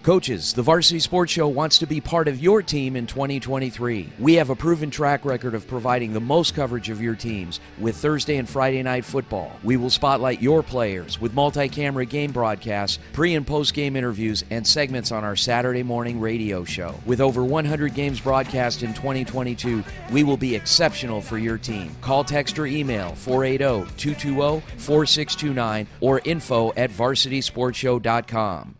Coaches, the Varsity Sports Show wants to be part of your team in 2023. We have a proven track record of providing the most coverage of your teams with Thursday and Friday night football. We will spotlight your players with multi-camera game broadcasts, pre- and post-game interviews, and segments on our Saturday morning radio show. With over 100 games broadcast in 2022, we will be exceptional for your team. Call, text, or email 480-220-4629 or info@varsitysportshow.com.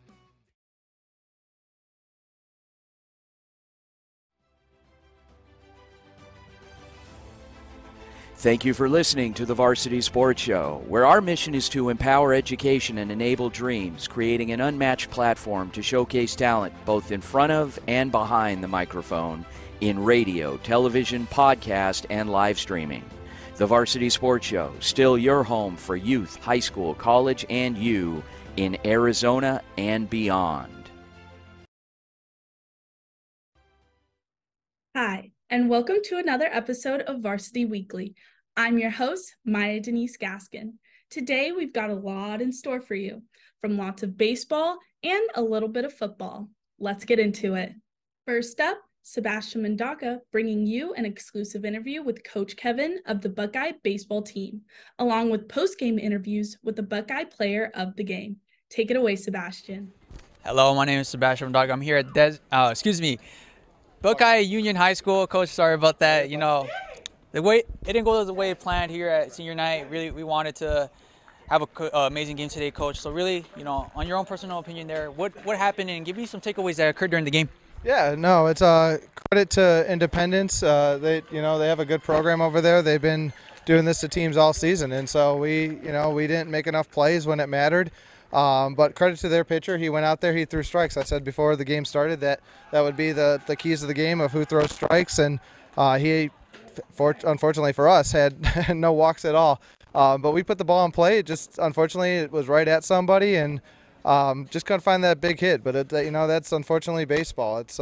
Thank you for listening to the Varsity Sports Show, where our mission is to empower education and enable dreams, creating an unmatched platform to showcase talent both in front of and behind the microphone in radio, television, podcast, and live streaming. The Varsity Sports Show, still your home for youth, high school, college, and you in Arizona and beyond. Hi, and welcome to another episode of Varsity Weekly. I'm your host, Maya Denise Gaskin. Today, we've got a lot in store for you, from lots of baseball and a little bit of football. Let's get into it. First up, Sebastian Mendoca bringing you an exclusive interview with Coach Kevin of the Buckeye baseball team, along with post-game interviews with the Buckeye player of the game. Take it away, Sebastian. Hello, my name is Sebastian Mendoca. I'm here at Buckeye Union High School. Coach, sorry about that. You know, it didn't go the way planned here at senior night. Really, we wanted to have an amazing game today, Coach. So really, you know, on your own personal opinion there, what happened, and give me some takeaways that occurred during the game. Yeah, no, it's credit to Independence. They have a good program over there. They've been doing this to teams all season, and so we didn't make enough plays when it mattered. But credit to their pitcher. He went out there, he threw strikes. I said before the game started that would be the keys of the game of who throws strikes, and he, unfortunately for us, had no walks at all. But we put the ball in play. Unfortunately, it was right at somebody, and just couldn't find that big hit. But that's unfortunately baseball. It's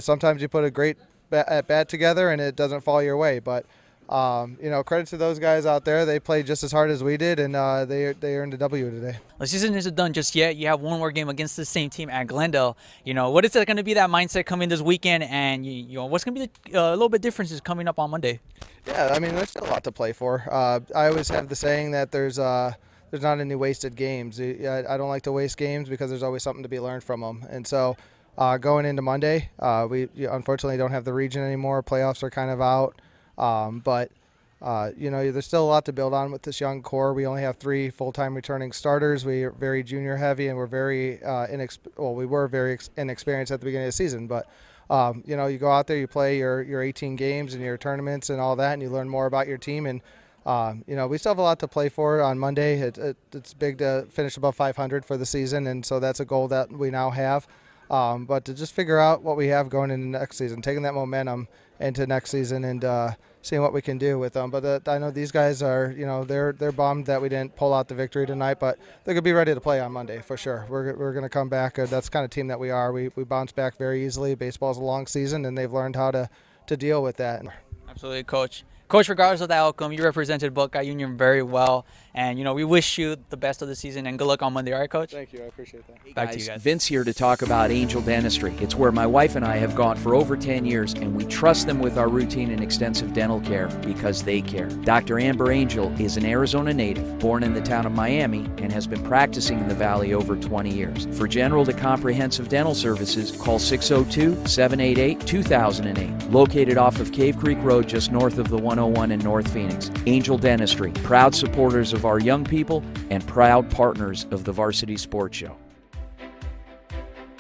sometimes you put a great at bat together and it doesn't fall your way. But credit to those guys out there. They played just as hard as we did, and they earned a W today. The season isn't done just yet. You have one more game against the same team at Glendale. You know, what is it going to be that mindset coming this weekend, and what's going to be a little bit differences coming up on Monday? Yeah, I mean, there's still a lot to play for. I always have the saying that there's not any wasted games. I don't like to waste games because there's always something to be learned from them. And so going into Monday, we unfortunately don't have the region anymore. Playoffs are kind of out. But there's still a lot to build on with this young core. We only have 3 full-time returning starters. We are very junior heavy, and we're very inexperienced at the beginning of the season. But you go out there, you play your 18 games and your tournaments and all that, and you learn more about your team. And we still have a lot to play for on Monday. It's big to finish above 500 for the season, and so that's a goal that we now have. But to just figure out what we have going into next season, taking that momentum into next season and seeing what we can do with them. But I know these guys are, they're bummed that we didn't pull out the victory tonight, but they're going to be ready to play on Monday for sure. We're going to come back. That's the kind of team that we are. We bounce back very easily. Baseball's a long season, and they've learned how to deal with that. Absolutely, Coach. Coach, regardless of the outcome, you represented Buckeye Union very well, and we wish you the best of the season and good luck on Monday. All right, Coach? Thank you. I appreciate that. Hey guys, to you guys. Vince here to talk about Angel Dentistry. It's where my wife and I have gone for over 10 years, and we trust them with our routine and extensive dental care because they care. Dr. Amber Angel is an Arizona native, born in the town of Miami, and has been practicing in the Valley over 20 years. For general to comprehensive dental services, call 602-788-2008. Located off of Cave Creek Road, just north of the 101 in North Phoenix. Angel Dentistry, proud supporters of our young people and proud partners of the Varsity Sports Show.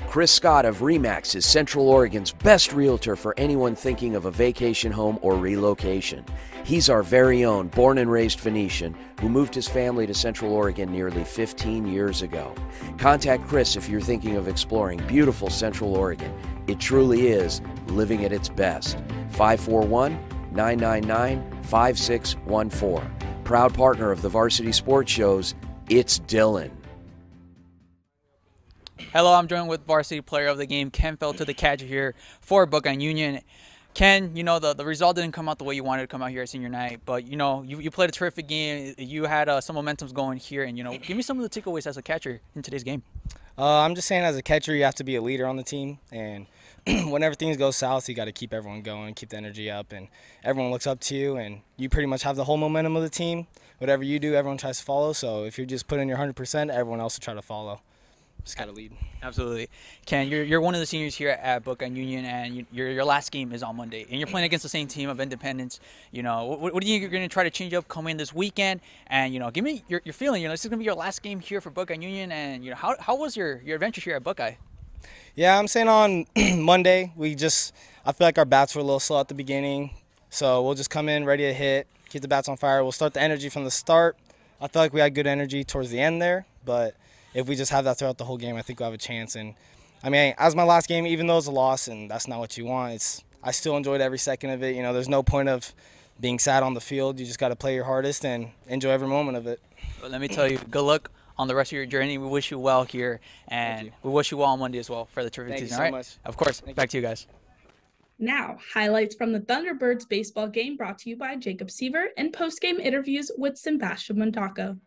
Chris Scott of RE/MAX is Central Oregon's best realtor for anyone thinking of a vacation home or relocation. He's our very own born and raised Phoenician who moved his family to Central Oregon nearly 15 years ago. Contact Chris if you're thinking of exploring beautiful Central Oregon. It truly is living at its best. 541-999-5614. Proud partner of the Varsity Sports Shows, it's Dylan. Hello, I'm joined with Varsity Player of the Game, Ken Fell to the catcher here for Buckeye Union. Ken, you know, the result didn't come out the way you wanted to come out here at senior night, but, you know, you played a terrific game. You had some momentum going here, and, you know, give me some of the takeaways as a catcher in today's game. I'm just saying, as a catcher, you have to be a leader on the team, and whenever things go south, you got to keep everyone going, keep the energy up, and everyone looks up to you, and you pretty much have the whole momentum of the team. Whatever you do, everyone tries to follow, so if you just put in your 100%, everyone else will try to follow. Just got to lead. Absolutely. Ken, you're one of the seniors here at Buckeye Union, and your last game is on Monday, and you're playing against the same team of Independence. You know, what do you think you're going to try to change up coming in this weekend? And, you know, give me your feeling. You know, this is going to be your last game here for Buckeye Union, and, you know, how was your adventure here at Buckeye? Yeah, I'm saying on Monday, I feel like our bats were a little slow at the beginning, so we'll just come in ready to hit, keep the bats on fire. We'll start the energy from the start. I feel like we had good energy towards the end there, but if we just have that throughout the whole game, I think we'll have a chance. And, I mean, as my last game, even though it's a loss and that's not what you want, I still enjoyed every second of it. You know, there's no point of being sad on the field. You just got to play your hardest and enjoy every moment of it. Well, let me tell you, good luck on the rest of your journey. We wish you well here, and we wish you well on Monday as well for the terrific season. Thank you so much. Of course. Back to you guys. Now, highlights from the Thunderbirds baseball game brought to you by Jacob Seaver and post-game interviews with Sebastian Montaco.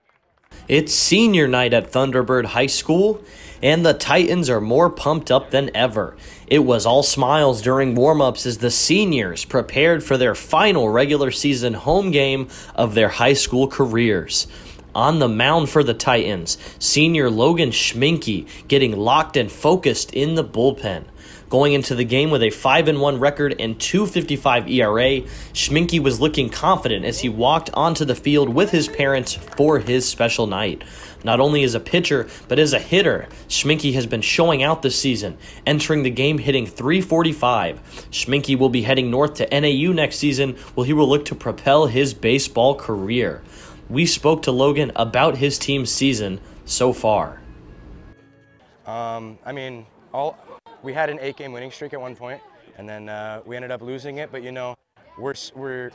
It's senior night at Thunderbird High School, and the Titans are more pumped up than ever. It was all smiles during warm-ups as the seniors prepared for their final regular season home game of their high school careers. On the mound for the Titans, senior Logan Schminke getting locked and focused in the bullpen. Going into the game with a 5-1 record and .255 ERA, Schminke was looking confident as he walked onto the field with his parents for his special night. Not only as a pitcher, but as a hitter, Schminke has been showing out this season, entering the game hitting .345. Schminke will be heading north to NAU next season, where he will look to propel his baseball career. We spoke to Logan about his team's season so far. We had an 8-game winning streak at one point, and then we ended up losing it. But, you know, we're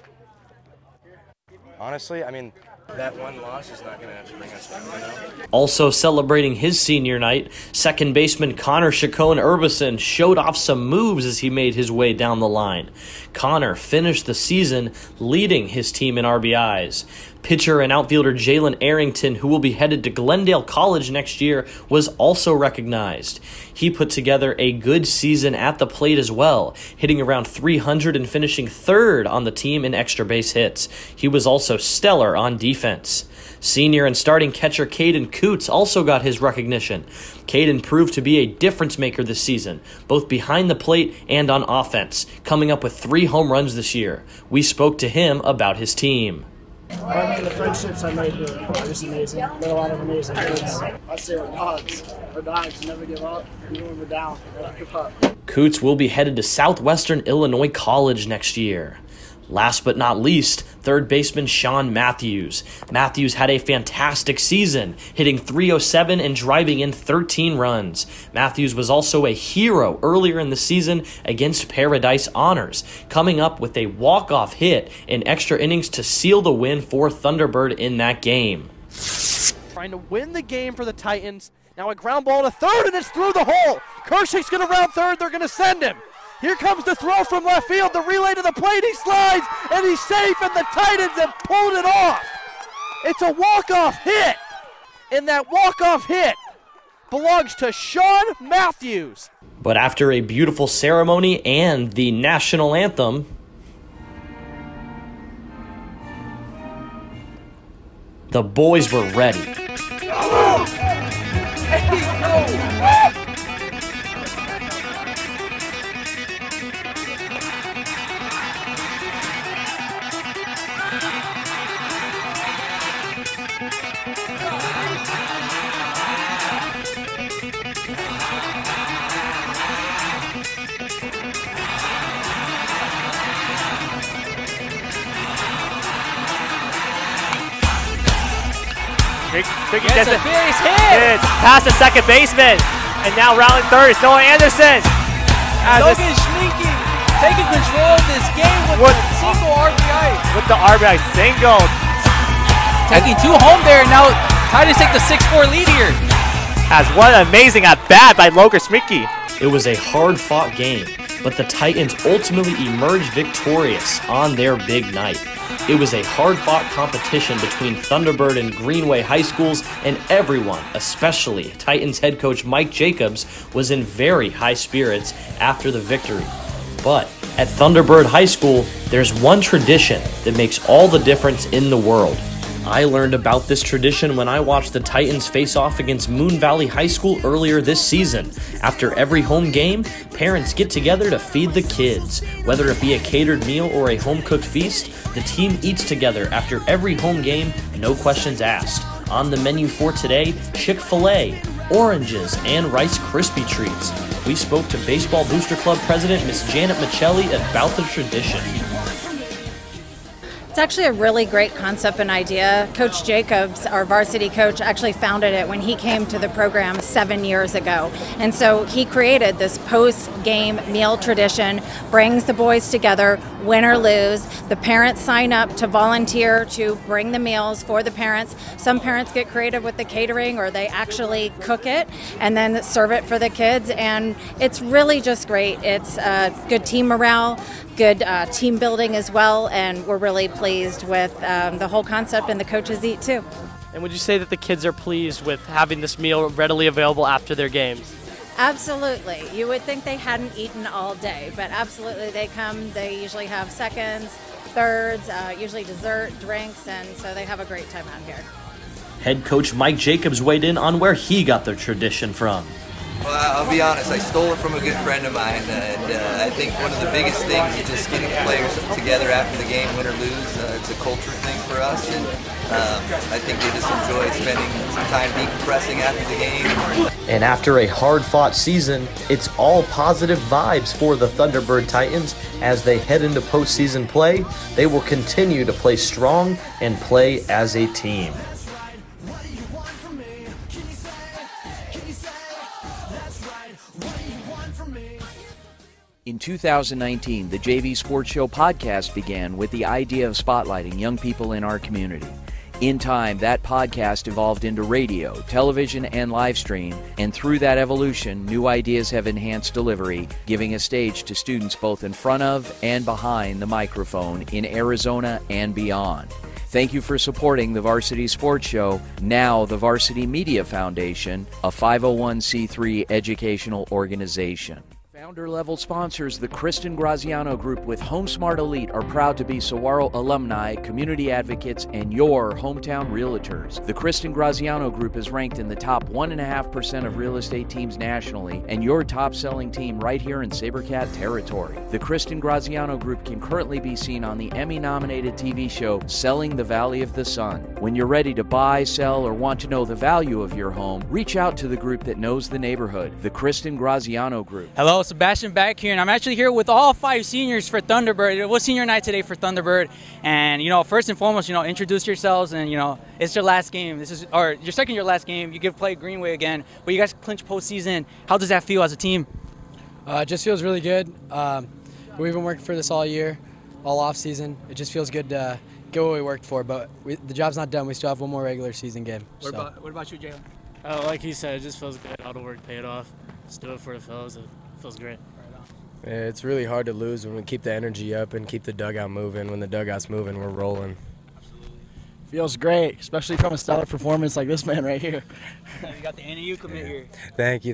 honestly, that one loss is not going to bring us down, you know? Also celebrating his senior night, second baseman Connor Chacon-Urbison showed off some moves as he made his way down the line. Connor finished the season leading his team in RBIs. Pitcher and outfielder Jalen Arrington, who will be headed to Glendale College next year, was also recognized. He put together a good season at the plate as well, hitting around 300 and finishing third on the team in extra base hits. He was also stellar on defense. Senior and starting catcher Caden Coots also got his recognition. Caden proved to be a difference maker this season, both behind the plate and on offense, coming up with 3 home runs this year. We spoke to him about his team. The friendships I made here are just amazing. Met a lot of amazing kids. I say our dogs never give up. Even when we're down, never give up. Coots will be headed to Southwestern Illinois College next year. Last but not least, third baseman Sean Matthews. Matthews had a fantastic season, hitting .307 and driving in 13 runs. Matthews was also a hero earlier in the season against Paradise Honors, coming up with a walk-off hit in extra innings to seal the win for Thunderbird in that game. Trying to win the game for the Titans. Now a ground ball to third, and it's through the hole. Kershak's going to round third. They're going to send him. Here comes the throw from left field, the relay to the plate, he slides, and he's safe, and the Titans have pulled it off. It's a walk-off hit, and that walk-off hit belongs to Sean Matthews. But after a beautiful ceremony and the national anthem, the boys were ready. Tricky gets a base hit. Past the second baseman. And now rounding third is Noah Anderson. Logan Schminke taking control of this game with a single RBI. With the RBI single. Taking 2 home there. Now Titans take the 6-4 lead here. As one amazing at bat by Logan Schminke. It was a hard-fought game, but the Titans ultimately emerged victorious on their big night. It was a hard-fought competition between Thunderbird and Greenway high schools, and everyone, especially Titans head coach Mike Jacobs, was in very high spirits after the victory. But at Thunderbird High School, there's one tradition that makes all the difference in the world. I learned about this tradition when I watched the Titans face off against Moon Valley High School earlier this season. After every home game, parents get together to feed the kids. Whether it be a catered meal or a home-cooked feast, the team eats together after every home game, no questions asked. On the menu for today, Chick-fil-A, oranges, and Rice Krispie treats. We spoke to Baseball Booster Club President Miss Janet Michelli about the tradition. It's actually a really great concept and idea. Coach Jacobs, our varsity coach, actually founded it when he came to the program 7 years ago. And so he created this post-game meal tradition, brings the boys together, win or lose. The parents sign up to volunteer to bring the meals for the parents. Some parents get creative with the catering, or they actually cook it and then serve it for the kids. And it's really just great. It's good team morale, good team building as well, and we're really pleased with the whole concept, and the coaches eat too. And would you say that the kids are pleased with having this meal readily available after their games? Absolutely. You would think they hadn't eaten all day, but absolutely they come. They usually have seconds, thirds, usually dessert, drinks, and so they have a great time out here. Head coach Mike Jacobs weighed in on where he got the tradition from. Well, I'll be honest, I stole it from a good friend of mine, and I think one of the biggest things is just getting players together after the game, win or lose. It's a culture thing for us, and I think they just enjoy spending some time decompressing after the game. And after a hard-fought season, it's all positive vibes for the Thunderbird Titans as they head into postseason play. They will continue to play strong and play as a team. In 2019, the JV Sports Show podcast began with the idea of spotlighting young people in our community. In time, that podcast evolved into radio, television, and live stream, and through that evolution, new ideas have enhanced delivery, giving a stage to students both in front of and behind the microphone in Arizona and beyond. Thank you for supporting the Varsity Sports Show, now the Varsity Media Foundation, a 501c3 educational organization. Founder-level sponsors, the Kristen Graziano Group with HomeSmart Elite, are proud to be Saguaro alumni, community advocates, and your hometown realtors. The Kristen Graziano Group is ranked in the top 1.5% of real estate teams nationally, and your top-selling team right here in SaberCat territory. The Kristen Graziano Group can currently be seen on the Emmy-nominated TV show Selling the Valley of the Sun. When you're ready to buy, sell, or want to know the value of your home, reach out to the group that knows the neighborhood, the Kristen Graziano Group. Hello, Sebastian back here, and I'm actually here with all 5 seniors for Thunderbird. It was senior night today for Thunderbird, and first and foremost, introduce yourselves, and it's your last game. This is your second year last game. You get play Greenway again, but you guys clinch postseason. How does that feel as a team? It just feels really good. We've been working for this all year, all off season. It just feels good to get what we worked for, but the job's not done. We still have one more regular season game. What about you, Jalen? Like he said, it just feels good. All the work paid off. Just do it for the fellas. It feels great. It's really hard to lose when we keep the energy up and keep the dugout moving. When the dugout's moving, we're rolling. Feels great, especially from a stellar performance like this man right here. You got the NAU commit here. Thank you.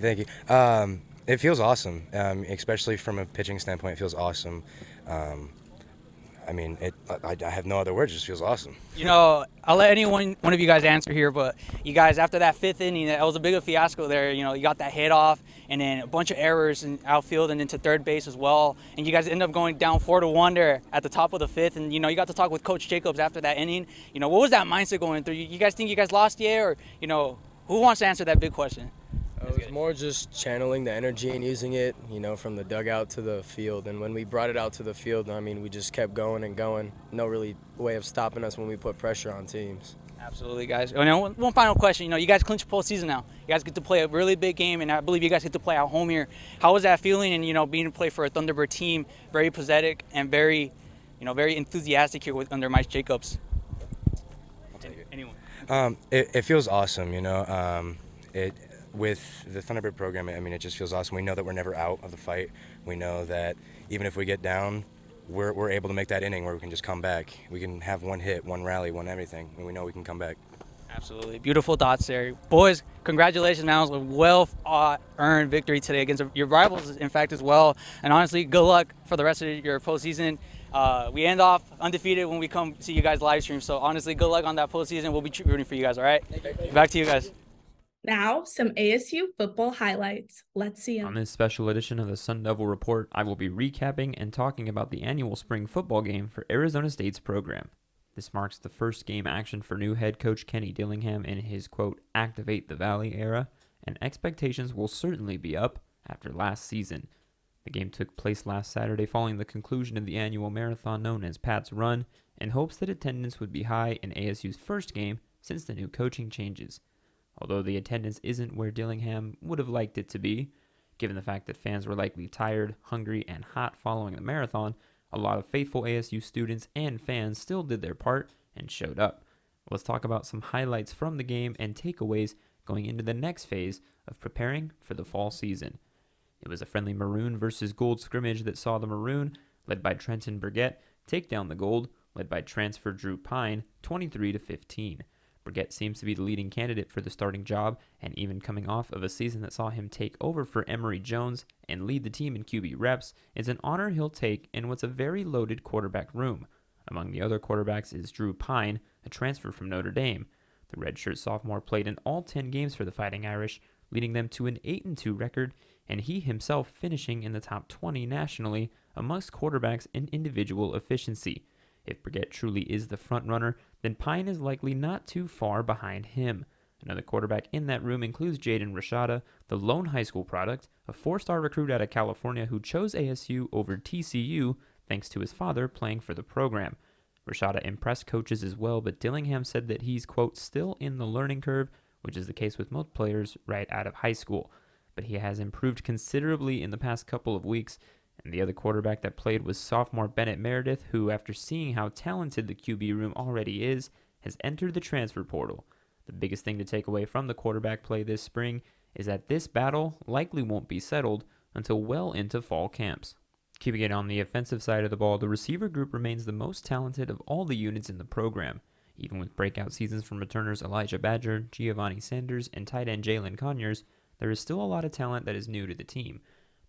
It feels awesome, especially from a pitching standpoint. It feels awesome. I have no other words. It just feels awesome. I'll let one of you guys answer here, but you guys, after that 5th inning, that was a big fiasco there. You got that hit off, and then a bunch of errors in outfield and into third base as well. And you guys end up going down 4-1 there at the top of the 5th. And you got to talk with Coach Jacobs after that inning. What was that mindset going through? You guys think you guys lost yet, or who wants to answer that big question? It was more just channeling the energy and using it, from the dugout to the field. And when we brought it out to the field, we just kept going and going. No really way of stopping us when we put pressure on teams. Absolutely, guys. One final question. You guys clinch postseason now. You guys get to play a really big game, and I believe you guys get to play at home here. How was that feeling? And being to play for a Thunderbird team, very pathetic and very, very enthusiastic here under Mike Jacobs. I'll take it. Anyone? It feels awesome. with the Thunderbird program, I mean, it just feels awesome. We know that we're never out of the fight. We know that even if we get down, we're able to make that inning where we can just come back. We can have one hit, one rally, one everything, and we know we can come back. Absolutely. Beautiful thoughts there. Boys, congratulations, man. It was a well-earned victory today against your rivals, in fact, as well. And honestly, good luck for the rest of your postseason. We end off undefeated when we come see you guys live stream. So honestly, good luck on that postseason. We'll be rooting for you guys, all right? Back to you guys. Now, some ASU football highlights. Let's see them. On this special edition of the Sun Devil Report, I will be recapping and talking about the annual spring football game for Arizona State's program. This marks the first game action for new head coach Kenny Dillingham in his, quote, Activate the Valley era, and expectations will certainly be up after last season. The game took place last Saturday following the conclusion of the annual marathon known as Pat's Run, in hopes that attendance would be high in ASU's first game since the new coaching changes. Although the attendance isn't where Dillingham would have liked it to be, given the fact that fans were likely tired, hungry, and hot following the marathon, a lot of faithful ASU students and fans still did their part and showed up. Let's talk about some highlights from the game and takeaways going into the next phase of preparing for the fall season. It was a friendly maroon versus gold scrimmage that saw the maroon, led by Trenton Burgett, take down the gold, led by transfer Drew Pine, 23-15. Burgett seems to be the leading candidate for the starting job, and even coming off of a season that saw him take over for Emory Jones and lead the team in QB reps, is an honor he'll take in what's a very loaded quarterback room. Among the other quarterbacks is Drew Pine, a transfer from Notre Dame. The redshirt sophomore played in all 10 games for the Fighting Irish, leading them to an 8-2 record, and he himself finishing in the top 20 nationally amongst quarterbacks in individual efficiency. If Burgett truly is the front runner, then Pine is likely not too far behind him. Another quarterback in that room includes Jaden Rashada, the lone high school product, a 4-star recruit out of California who chose ASU over TCU thanks to his father playing for the program. Rashada impressed coaches as well, but Dillingham said that he's, quote, still in the learning curve, which is the case with most players right out of high school. But he has improved considerably in the past couple of weeks. And the other quarterback that played was sophomore Bennett Meredith, who, after seeing how talented the QB room already is, has entered the transfer portal. The biggest thing to take away from the quarterback play this spring is that this battle likely won't be settled until well into fall camps. Keeping it on the offensive side of the ball, the receiver group remains the most talented of all the units in the program. Even with breakout seasons from returners Elijah Badger, Giovanni Sanders, and tight end Jalen Conyers, there is still a lot of talent that is new to the team.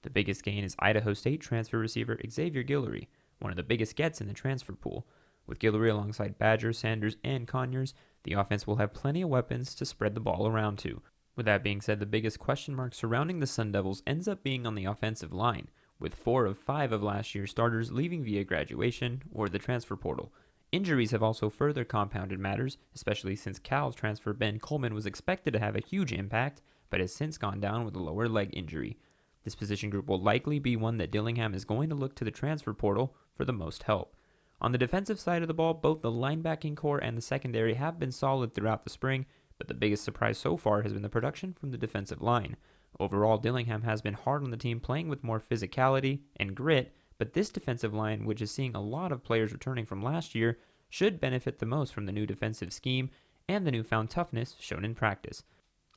The biggest gain is Idaho State transfer receiver Xavier Guillory, one of the biggest gets in the transfer pool. With Guillory alongside Badger, Sanders, and Conyers, the offense will have plenty of weapons to spread the ball around to. With that being said, the biggest question mark surrounding the Sun Devils ends up being on the offensive line, with 4 of 5 of last year's starters leaving via graduation or the transfer portal. Injuries have also further compounded matters, especially since Cal's transfer Ben Coleman was expected to have a huge impact, but has since gone down with a lower leg injury. This position group will likely be one that Dillingham is going to look to the transfer portal for the most help. On the defensive side of the ball, both the linebacking core and the secondary have been solid throughout the spring, but the biggest surprise so far has been the production from the defensive line. Overall, Dillingham has been hard on the team, playing with more physicality and grit, but this defensive line, which is seeing a lot of players returning from last year, should benefit the most from the new defensive scheme and the newfound toughness shown in practice.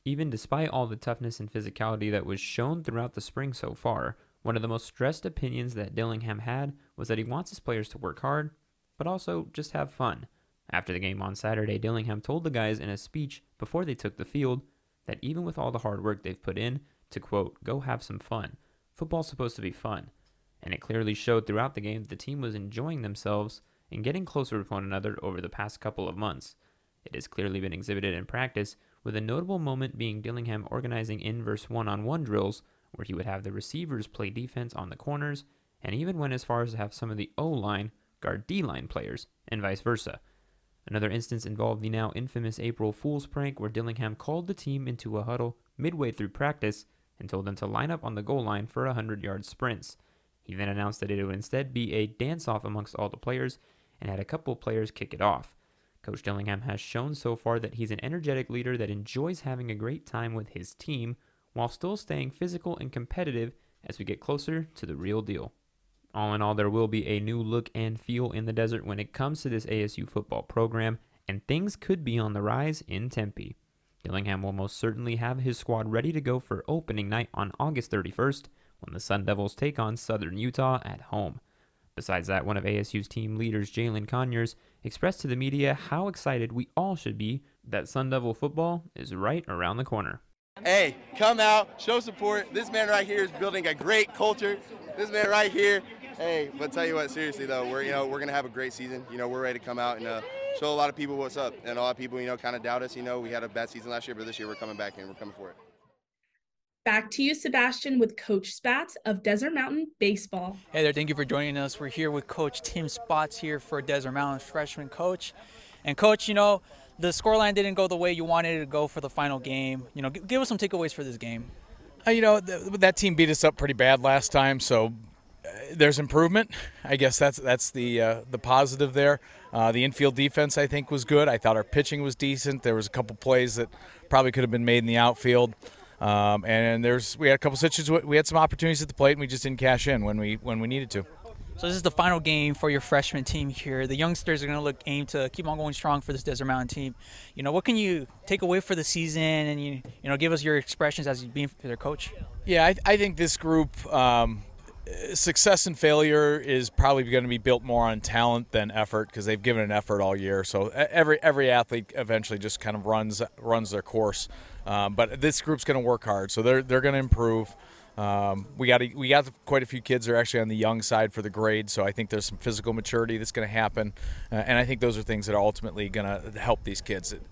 Even despite all the toughness and physicality that was shown throughout the spring so far, one of the most stressed opinions that Dillingham had was that he wants his players to work hard, but also just have fun. After the game on Saturday, Dillingham told the guys in a speech before they took the field that even with all the hard work they've put in to, quote, go have some fun, football's supposed to be fun. And it clearly showed throughout the game that the team was enjoying themselves and getting closer with one another over the past couple of months. It has clearly been exhibited in practice, with a notable moment being Dillingham organizing inverse one-on-one drills where he would have the receivers play defense on the corners and even went as far as to have some of the O-line guard D-line players and vice versa. Another instance involved the now infamous April Fool's prank where Dillingham called the team into a huddle midway through practice and told them to line up on the goal line for 100-yard sprints. He then announced that it would instead be a dance-off amongst all the players and had a couple of players kick it off. Coach Dillingham has shown so far that he's an energetic leader that enjoys having a great time with his team while still staying physical and competitive as we get closer to the real deal. All in all, there will be a new look and feel in the desert when it comes to this ASU football program, and things could be on the rise in Tempe. Dillingham will most certainly have his squad ready to go for opening night on August 31st when the Sun Devils take on Southern Utah at home. Besides that, one of ASU's team leaders, Jalen Conyers, expressed to the media how excited we all should be that Sun Devil football is right around the corner. Hey, come out, show support. This man right here is building a great culture. This man right here. Hey, but tell you what, seriously though, we're gonna have a great season. We're ready to come out and show a lot of people what's up. And a lot of people, kind of doubt us. We had a bad season last year, but this year we're coming back and we're coming for it. Back to you, Sebastian, with Coach Spatz of Desert Mountain Baseball. Hey there, thank you for joining us. We're here with Coach Tim Spatz here for Desert Mountain freshman coach. And Coach, the scoreline didn't go the way you wanted it to go for the final game. Give us some takeaways for this game. That team beat us up pretty bad last time, so there's improvement. I guess that's the positive there. The infield defense, I think, was good. I thought our pitching was decent. There was a couple plays that probably could have been made in the outfield. And we had a couple situations. We had some opportunities at the plate, and we just didn't cash in when we needed to. So this is the final game for your freshman team here. The youngsters are going to aim to keep on going strong for this Desert Mountain team. What can you take away for the season, and give us your expressions as being their coach? Yeah, I think this group, success and failure is probably going to be built more on talent than effort because they've given an effort all year. So every athlete eventually just kind of runs their course. But this group's going to work hard, so they're going to improve. We got quite a few kids that are actually on the young side for the grade, so I think there's some physical maturity that's going to happen, and I think those are things that are ultimately going to help these kids. It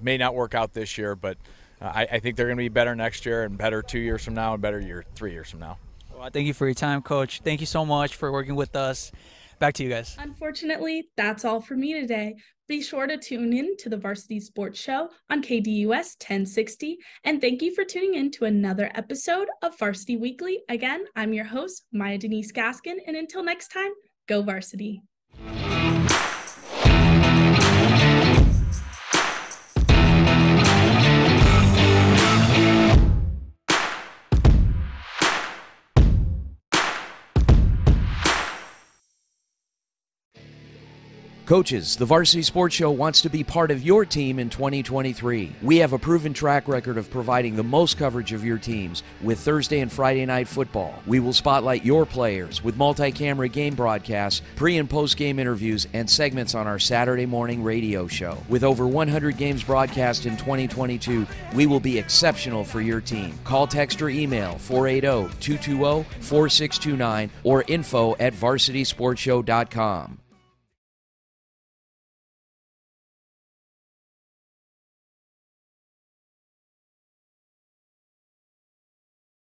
may not work out this year, but I think they're going to be better next year and better 2 years from now and better 3 years from now. Well, thank you for your time, Coach. Thank you so much for working with us. Back to you guys. Unfortunately, that's all for me today. Be sure to tune in to the Varsity Sports Show on KDUS 1060. And thank you for tuning in to another episode of Varsity Weekly. Again, I'm your host, Maya Denise Gaskin. And until next time, go Varsity. Coaches, the Varsity Sports Show wants to be part of your team in 2023. We have a proven track record of providing the most coverage of your teams with Thursday and Friday night football. We will spotlight your players with multi-camera game broadcasts, pre- and post-game interviews, and segments on our Saturday morning radio show. With over 100 games broadcast in 2022, we will be exceptional for your team. Call, text, or email 480-220-4629 or info@varsitysportshow.com.